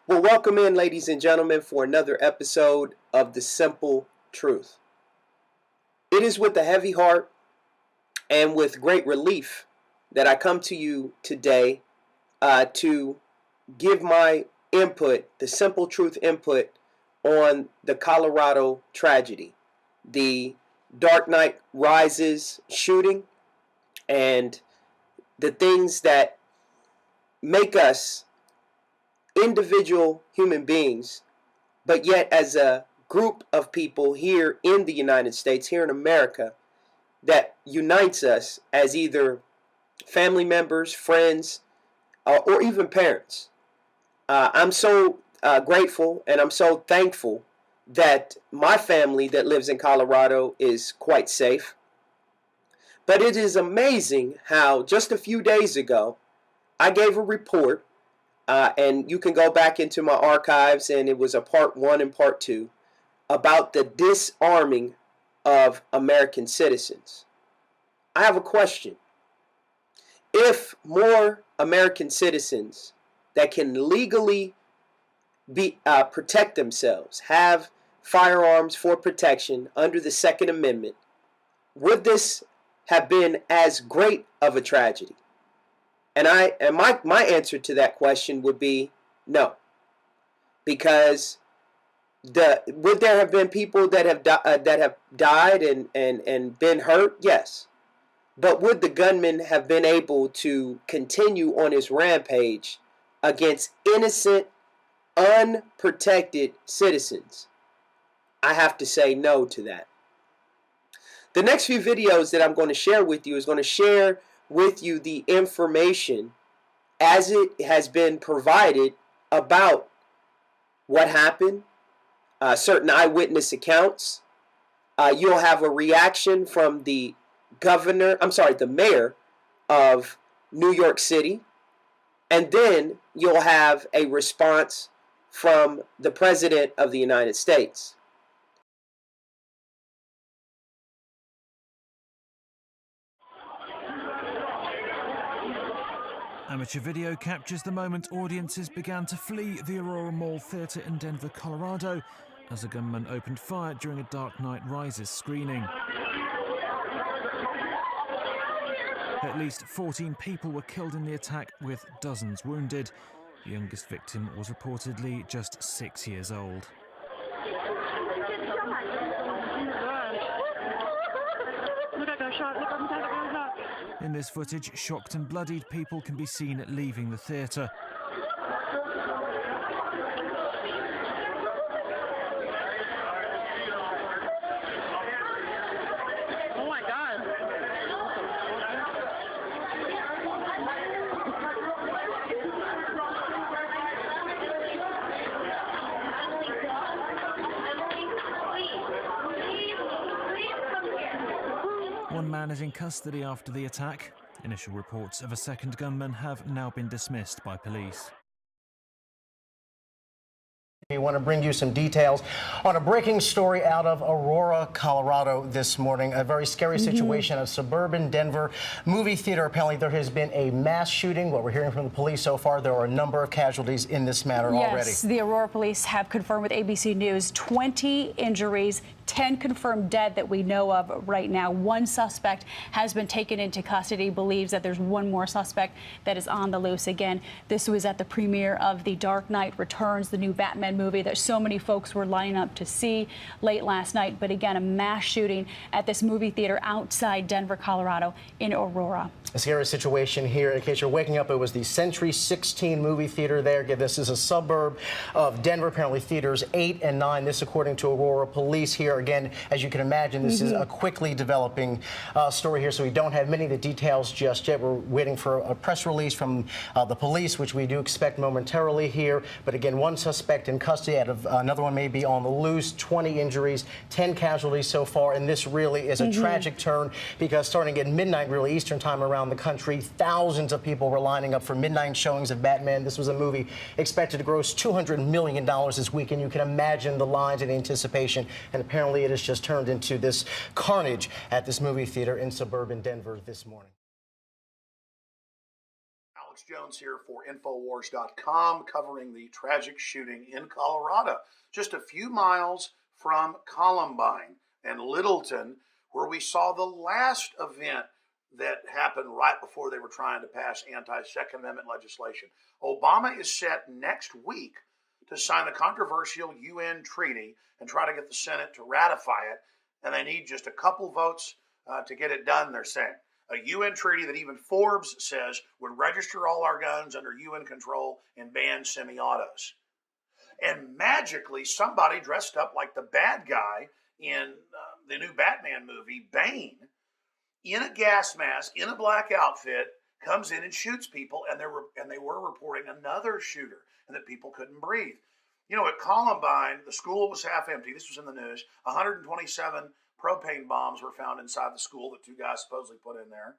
Well, welcome in, ladies and gentlemen, for another episode of The Simple Truth. It is with a heavy heart and with great relief that I come to you today to give my input, the simple truth input, on the Colorado tragedy, the Dark Knight Rises shooting, and the things that make us individual human beings, but yet as a group of people here in the United States, here in America, that unites us as either family members, friends, or even parents. I'm so grateful and I'm so thankful that my family that lives in Colorado is quite safe. But it is amazing how just a few days ago, I gave a report, and you can go back into my archives, and it was a part 1 and part 2, about the disarming of American citizens. I have a question. If more American citizens that can legally protect themselves, have firearms for protection under the Second Amendment, would this have been as great of a tragedy? And my answer to that question would be no. Because would there have been people that have died and been hurt? Yes. But would the gunman have been able to continue on his rampage against innocent, unprotected citizens? I have to say no to that. The next few videos that I'm going to share with you is going to share with you the information as it has been provided about what happened, certain eyewitness accounts. You'll have a reaction from the mayor of New York City, and then you'll have a response from the President of the United States. Amateur video captures the moment audiences began to flee the Aurora Mall Theatre in Denver, Colorado, as a gunman opened fire during a Dark Knight Rises screening. At least 14 people were killed in the attack, with dozens wounded. The youngest victim was reportedly just 6 years old. In this footage, shocked and bloodied people can be seen leaving the theatre. Oh my God. One man is in custody after the attack. Initial reports of a second gunman have now been dismissed by police. We want to bring you some details on a breaking story out of Aurora, Colorado this morning. A very scary situation. A suburban Denver movie theater. Apparently there has been a mass shooting. What we're hearing from the police so far, there are a number of casualties in this matter already. Yes, the Aurora police have confirmed with ABC News 20 injuries, 10 confirmed dead that we know of right now. One suspect has been taken into custody, believes that there's one more suspect that is on the loose. Again, this was at the premiere of The Dark Knight Returns, the new Batman movie that so many folks were lining up to see late last night. But again, a mass shooting at this movie theater outside Denver, Colorado in Aurora. A scary situation here. In case you're waking up, it was the Century 16 movie theater there. Again, this is a suburb of Denver. Apparently theaters 8 and 9. This according to Aurora police here. Again, as you can imagine, this is a quickly developing story here, so we don't have many of the details just yet. We're waiting for a press release from the police, which we do expect momentarily here. But again, one suspect in custody, out of another one may be on the loose. 20 injuries, 10 casualties so far, and this really is a tragic turn, because starting at midnight, really Eastern time around the country, thousands of people were lining up for midnight showings of Batman. This was a movie expected to gross $200 million this weekend. You can imagine the lines and the anticipation, and apparently it has just turned into this carnage at this movie theater in suburban Denver this morning. Alex Jones here for Infowars.com, covering the tragic shooting in Colorado, just a few miles from Columbine and Littleton, where we saw the last event that happened right before they were trying to pass anti-Second Amendment legislation. Obama is set next week to sign the controversial UN treaty and try to get the Senate to ratify it, and they need just a couple votes to get it done, they're saying. A UN treaty that even Forbes says would register all our guns under UN control and ban semi-autos. And magically, somebody dressed up like the bad guy in the new Batman movie, Bane, in a gas mask, in a black outfit, comes in and shoots people, and they were reporting another shooter, and that people couldn't breathe. You know, at Columbine, the school was half empty. This was in the news. 127 propane bombs were found inside the school that two guys supposedly put in there.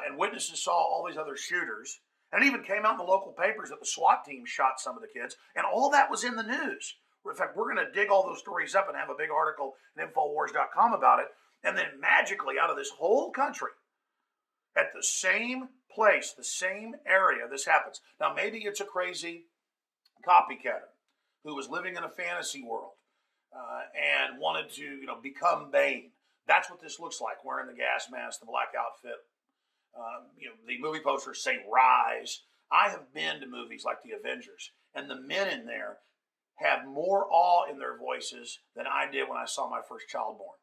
And witnesses saw all these other shooters. And it even came out in the local papers that the SWAT team shot some of the kids. And all that was in the news. In fact, we're going to dig all those stories up and have a big article at Infowars.com about it. And then magically, out of this whole country, at the same place, the same area, this happens. Now, maybe it's a crazy copycatter who was living in a fantasy world and wanted to, become Bane. That's what this looks like, wearing the gas mask, the black outfit. The movie posters say Rise. I have been to movies like The Avengers, and the men in there have more awe in their voices than I did when I saw my first child born.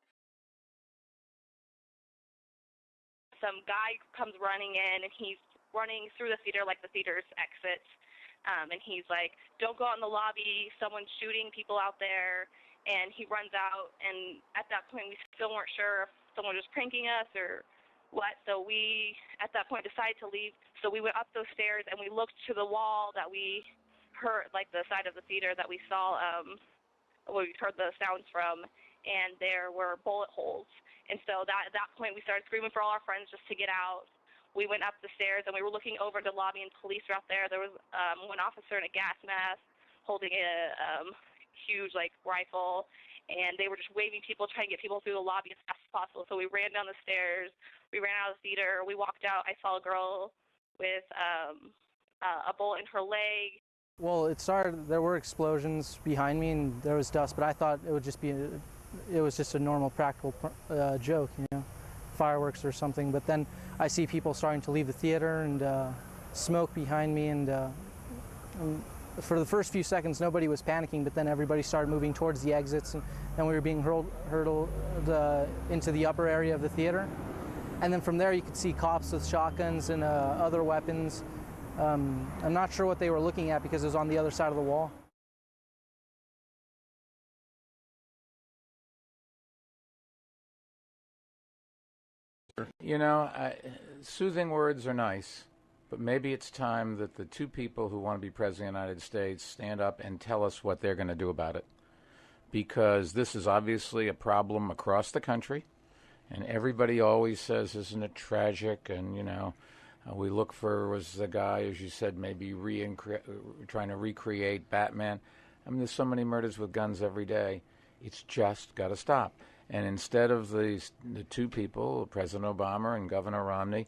Some guy comes running in, and he's running through the theater like the theater's exit. And he's like, don't go out in the lobby, someone's shooting people out there. And he runs out, and at that point, we still weren't sure if someone was pranking us or what. So we, at that point, decided to leave. So we went up those stairs, and we looked to the wall that we heard, like the side of the theater that we saw, where we heard the sounds from, and there were bullet holes. And so at that point, we started screaming for all our friends just to get out. We went up the stairs, and we were looking over the lobby, and police were out there. There was one officer in a gas mask holding a huge, rifle, and they were just waving people, trying to get people through the lobby as fast as possible. So we ran down the stairs. We ran out of the theater. We walked out. I saw a girl with a bullet in her leg. Well, it started, there were explosions behind me, and there was dust, but I thought it was just a normal practical joke, fireworks or something. But then I see people starting to leave the theater, and smoke behind me, and for the first few seconds nobody was panicking, but then everybody started moving towards the exits, and then we were being hurled into the upper area of the theater. And then from there you could see cops with shotguns and other weapons. I'm not sure what they were looking at because it was on the other side of the wall. Soothing words are nice, but maybe it's time that the two people who want to be president of the United States stand up and tell us what they're going to do about it. Because this is obviously a problem across the country, and everybody always says, isn't it tragic? And, we look for, was the guy, as you said, maybe trying to recreate Batman. I mean, there's so many murders with guns every day. It's just got to stop. And instead of the two people, President Obama and Governor Romney,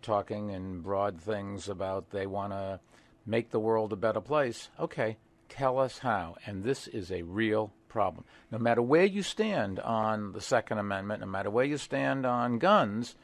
talking in broad things about they want to make the world a better place, okay, tell us how. And this is a real problem. No matter where you stand on the Second Amendment, no matter where you stand on guns,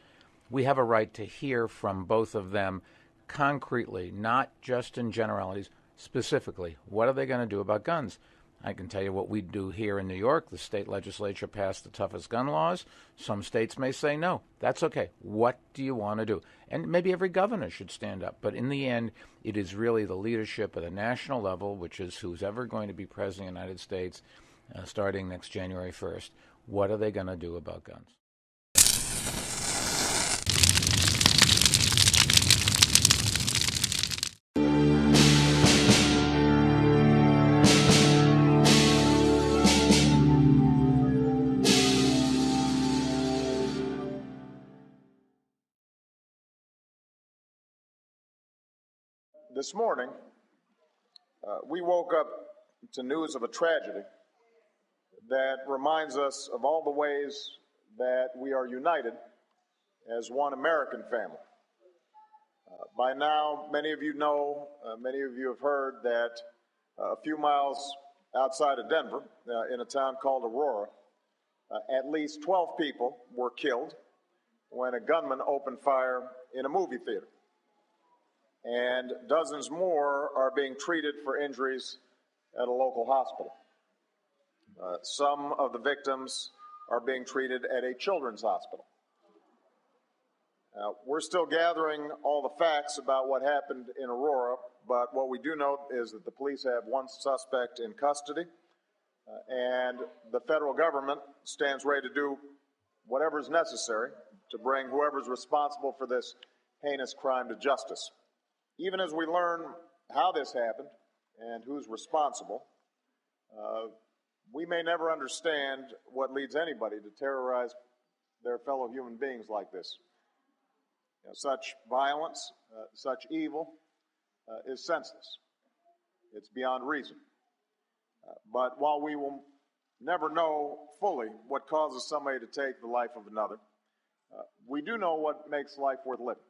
we have a right to hear from both of them concretely, not just in generalities, specifically. What are they going to do about guns? I can tell you what we do here in New York. The state legislature passed the toughest gun laws. Some states may say no. That's okay. What do you want to do? And maybe every governor should stand up. But in the end, it is really the leadership at the national level, which is who's ever going to be president of the United States starting next January 1st. What are they going to do about guns? This morning, we woke up to news of a tragedy that reminds us of all the ways that we are united as one American family. By now, many of you know, many of you have heard that a few miles outside of Denver, in a town called Aurora, at least 12 people were killed when a gunman opened fire in a movie theater. And dozens more are being treated for injuries at a local hospital. Some of the victims are being treated at a children's hospital. We're still gathering all the facts about what happened in Aurora, but what we do know is that the police have one suspect in custody, and the federal government stands ready to do whatever is necessary to bring whoever's responsible for this heinous crime to justice. Even as we learn how this happened and who's responsible, we may never understand what leads anybody to terrorize their fellow human beings like this. Such violence, such evil is senseless. It's beyond reason. But while we will never know fully what causes somebody to take the life of another, we do know what makes life worth living.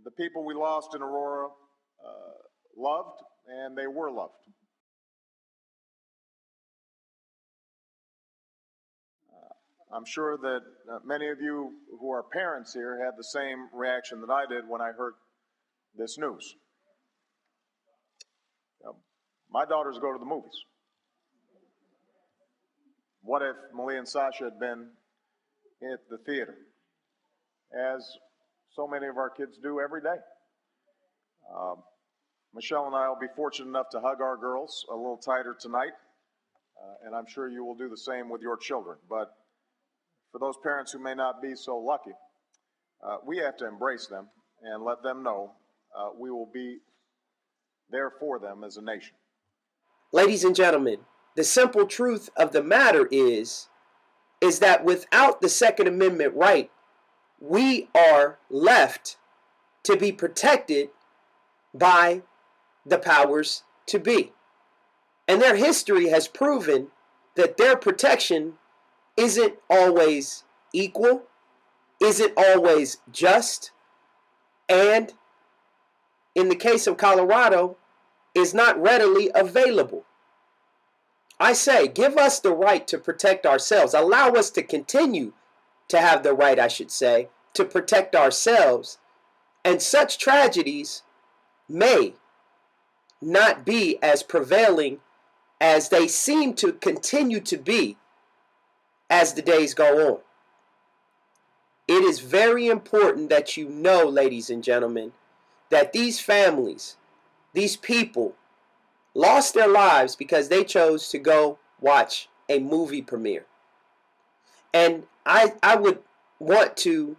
The people we lost in Aurora loved, and they were loved. I'm sure that many of you who are parents here had the same reaction that I did when I heard this news. My daughters go to the movies. What if Malia and Sasha had been at the theater, as so many of our kids do every day? Michelle and I will be fortunate enough to hug our girls a little tighter tonight, and I'm sure you will do the same with your children. But for those parents who may not be so lucky, we have to embrace them and let them know we will be there for them as a nation. Ladies and gentlemen, the simple truth of the matter is that without the Second Amendment right, we are left to be protected by the powers to be. And their history has proven that their protection isn't always equal, isn't always just, and in the case of Colorado, is not readily available. I say, give us the right to protect ourselves. Allow us to continue to have the right, I should say, to protect ourselves. And such tragedies may not be as prevailing as they seem to continue to be as the days go on. It is very important that you know, ladies and gentlemen, that these families, these people, lost their lives because they chose to go watch a movie premiere. And I would want to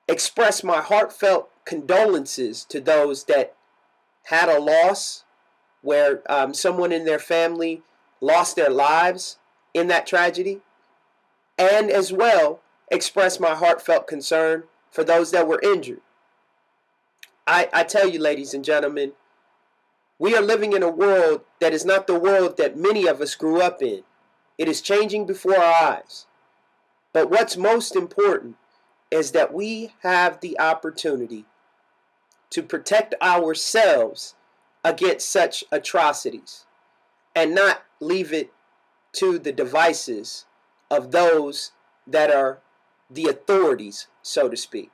express my heartfelt condolences to those that had a loss where someone in their family lost their lives in that tragedy, and as well express my heartfelt concern for those that were injured. I tell you, ladies and gentlemen, we are living in a world that is not the world that many of us grew up in. It is changing before our eyes. But what's most important is that we have the opportunity to protect ourselves against such atrocities and not leave it to the devices of those that are the authorities, so to speak.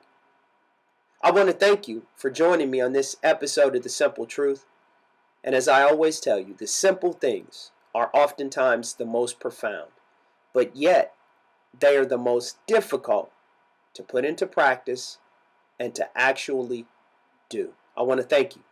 I want to thank you for joining me on this episode of The Simple Truth. And as I always tell you, the simple things are oftentimes the most profound, but yet they are the most difficult to put into practice and to actually do. I want to thank you